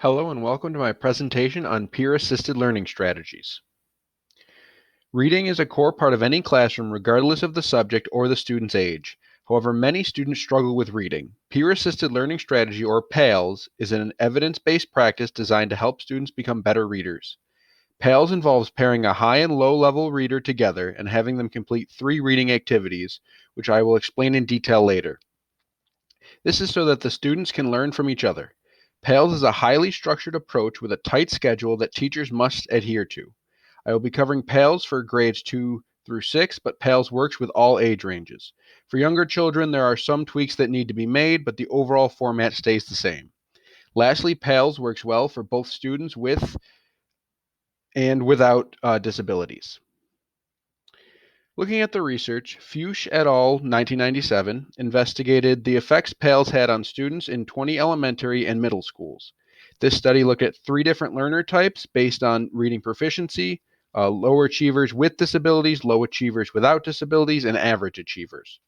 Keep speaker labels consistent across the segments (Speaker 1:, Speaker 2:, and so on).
Speaker 1: Hello and welcome to my presentation on peer-assisted learning strategies. Reading is a core part of any classroom regardless of the subject or the student's age. However, many students struggle with reading. Peer-assisted learning strategy, or PALS, is an evidence-based practice designed to help students become better readers. PALS involves pairing a high and low level reader together and having them complete 3 reading activities, which I will explain in detail later. This is so that the students can learn from each other. PALS is a highly structured approach with a tight schedule that teachers must adhere to. I will be covering PALS for grades 2 through 6, but PALS works with all age ranges. For younger children, there are some tweaks that need to be made, but the overall format stays the same. Lastly, PALS works well for both students with and without disabilities. Looking at the research, Fuchs et al. 1997 investigated the effects PALS had on students in 20 elementary and middle schools. This study looked at 3 different learner types based on reading proficiency, lower achievers with disabilities, low achievers without disabilities, and average achievers.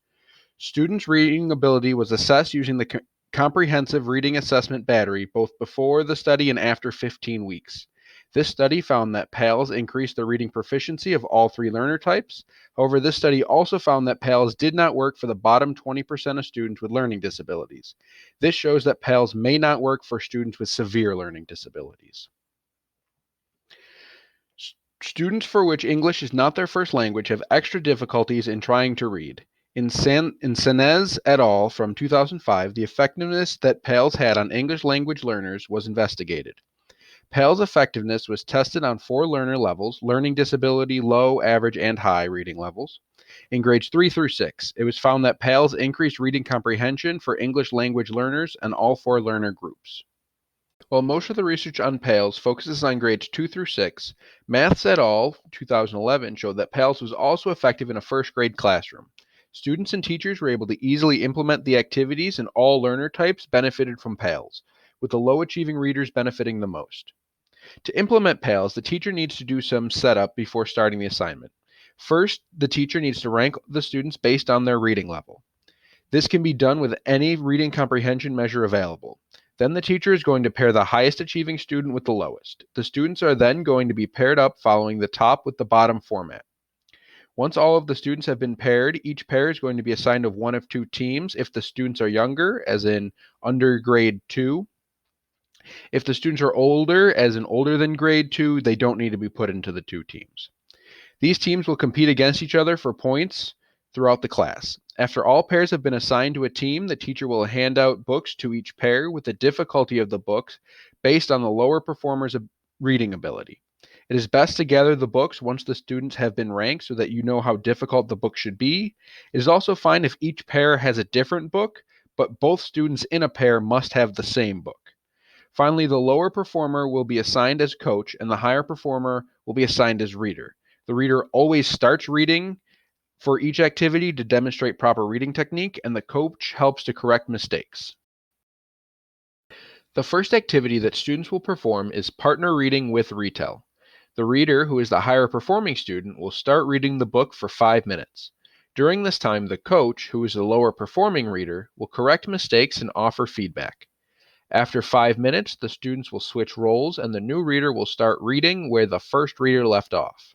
Speaker 1: Students' reading ability was assessed using the comprehensive reading assessment battery both before the study and after 15 weeks. This study found that PALS increased the reading proficiency of all 3 learner types. However, this study also found that PALS did not work for the bottom 20% of students with learning disabilities. This shows that PALS may not work for students with severe learning disabilities. Students for which English is not their first language have extra difficulties in trying to read. In Senez et al. From 2005, the effectiveness that PALS had on English language learners was investigated. PALS effectiveness was tested on 4 learner levels: learning disability, low, average, and high reading levels. In grades 3 through 6, it was found that PALS increased reading comprehension for English language learners in all 4 learner groups. While most of the research on PALS focuses on grades 2 through 6, Maths et al. 2011 showed that PALS was also effective in a first grade classroom. Students and teachers were able to easily implement the activities, and all learner types benefited from PALS, with the low achieving readers benefiting the most. To implement PALS, the teacher needs to do some setup before starting the assignment. First, the teacher needs to rank the students based on their reading level. This can be done with any reading comprehension measure available. Then the teacher is going to pair the highest achieving student with the lowest. The students are then going to be paired up following the top with the bottom format. Once all of the students have been paired, each pair is going to be assigned of one of 2 teams if the students are younger, as in under grade 2. If the students are older, as in older than grade 2, they don't need to be put into the 2 teams. These teams will compete against each other for points throughout the class. After all pairs have been assigned to a team, the teacher will hand out books to each pair with the difficulty of the books based on the lower performer's reading ability. It is best to gather the books once the students have been ranked so that you know how difficult the book should be. It is also fine if each pair has a different book, but both students in a pair must have the same book. Finally, the lower performer will be assigned as coach, and the higher performer will be assigned as reader. The reader always starts reading for each activity to demonstrate proper reading technique, and the coach helps to correct mistakes. The first activity that students will perform is partner reading with retell. The reader, who is the higher performing student, will start reading the book for 5 minutes. During this time, the coach, who is the lower performing reader, will correct mistakes and offer feedback. After 5 minutes, the students will switch roles and the new reader will start reading where the first reader left off.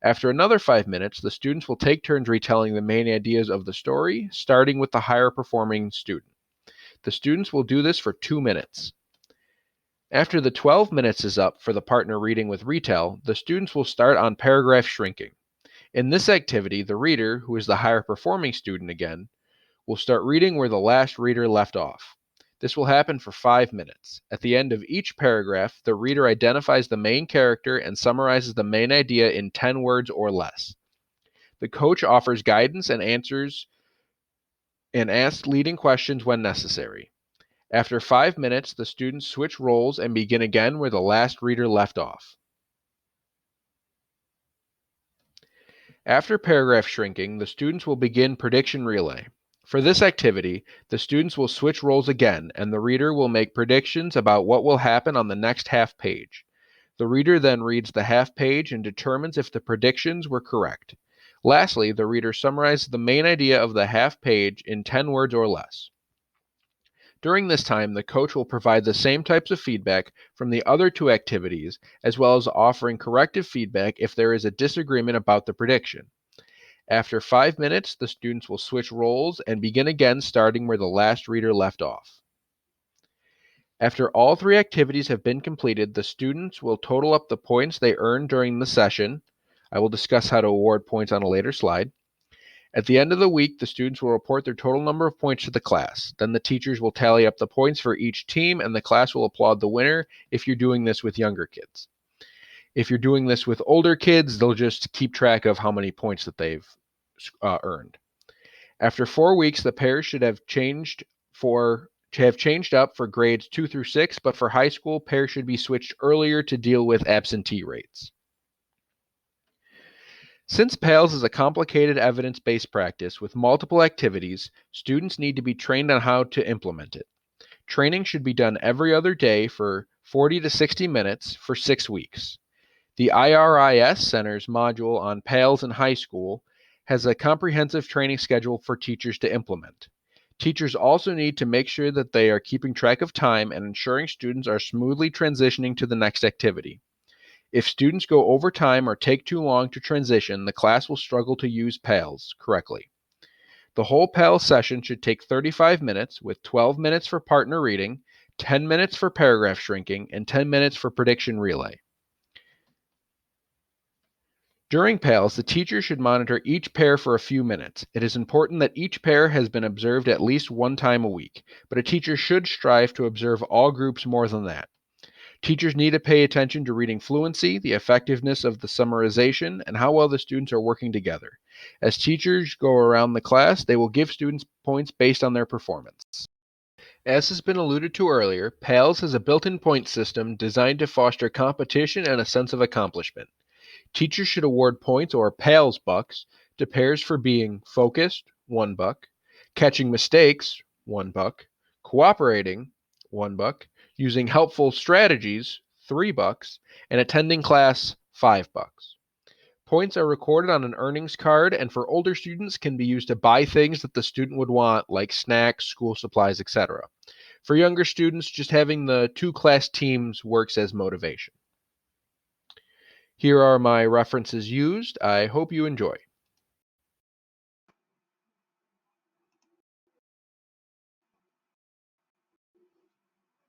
Speaker 1: After another 5 minutes, the students will take turns retelling the main ideas of the story, starting with the higher performing student. The students will do this for 2 minutes. After the 12 minutes is up for the partner reading with retell, the students will start on paragraph shrinking. In this activity, the reader, who is the higher performing student again, will start reading where the last reader left off. This will happen for 5 minutes. At the end of each paragraph, the reader identifies the main character and summarizes the main idea in 10 words or less. The coach offers guidance and answers and asks leading questions when necessary. After 5 minutes, the students switch roles and begin again where the last reader left off. After paragraph shrinking, the students will begin prediction relay. For this activity, the students will switch roles again, and the reader will make predictions about what will happen on the next half page. The reader then reads the half page and determines if the predictions were correct. Lastly, the reader summarizes the main idea of the half page in 10 words or less. During this time, the coach will provide the same types of feedback from the other two activities, as well as offering corrective feedback if there is a disagreement about the prediction. After 5 minutes, the students will switch roles and begin again, starting where the last reader left off. After all three activities have been completed, the students will total up the points they earned during the session. I will discuss how to award points on a later slide. At the end of the week, the students will report their total number of points to the class. Then the teachers will tally up the points for each team, and the class will applaud the winner if you're doing this with younger kids. If you're doing this with older kids, they'll just keep track of how many points that they've earned. After 4 weeks, the pairs should have changed up for grades 2 through 6, but for high school, pairs should be switched earlier to deal with absentee rates. Since PALS is a complicated evidence-based practice with multiple activities, students need to be trained on how to implement it. Training should be done every other day for 40 to 60 minutes for 6 weeks. The IRIS Center's module on PALS in high school has a comprehensive training schedule for teachers to implement. Teachers also need to make sure that they are keeping track of time and ensuring students are smoothly transitioning to the next activity. If students go over time or take too long to transition, the class will struggle to use PALS correctly. The whole PALS session should take 35 minutes, with 12 minutes for partner reading, 10 minutes for paragraph shrinking, and 10 minutes for prediction relay. During PALS, the teacher should monitor each pair for a few minutes. It is important that each pair has been observed at least one time a week, but a teacher should strive to observe all groups more than that. Teachers need to pay attention to reading fluency, the effectiveness of the summarization, and how well the students are working together. As teachers go around the class, they will give students points based on their performance. As has been alluded to earlier, PALS has a built-in point system designed to foster competition and a sense of accomplishment. Teachers should award points, or PALS bucks, to pairs for being focused, 1 buck, catching mistakes, 1 buck, cooperating, 1 buck, using helpful strategies, 3 bucks, and attending class, 5 bucks. Points are recorded on an earnings card, and for older students can be used to buy things that the student would want, like snacks, school supplies, etc. For younger students, just having the 2 class teams works as motivation. Here are my references used. I hope you enjoy.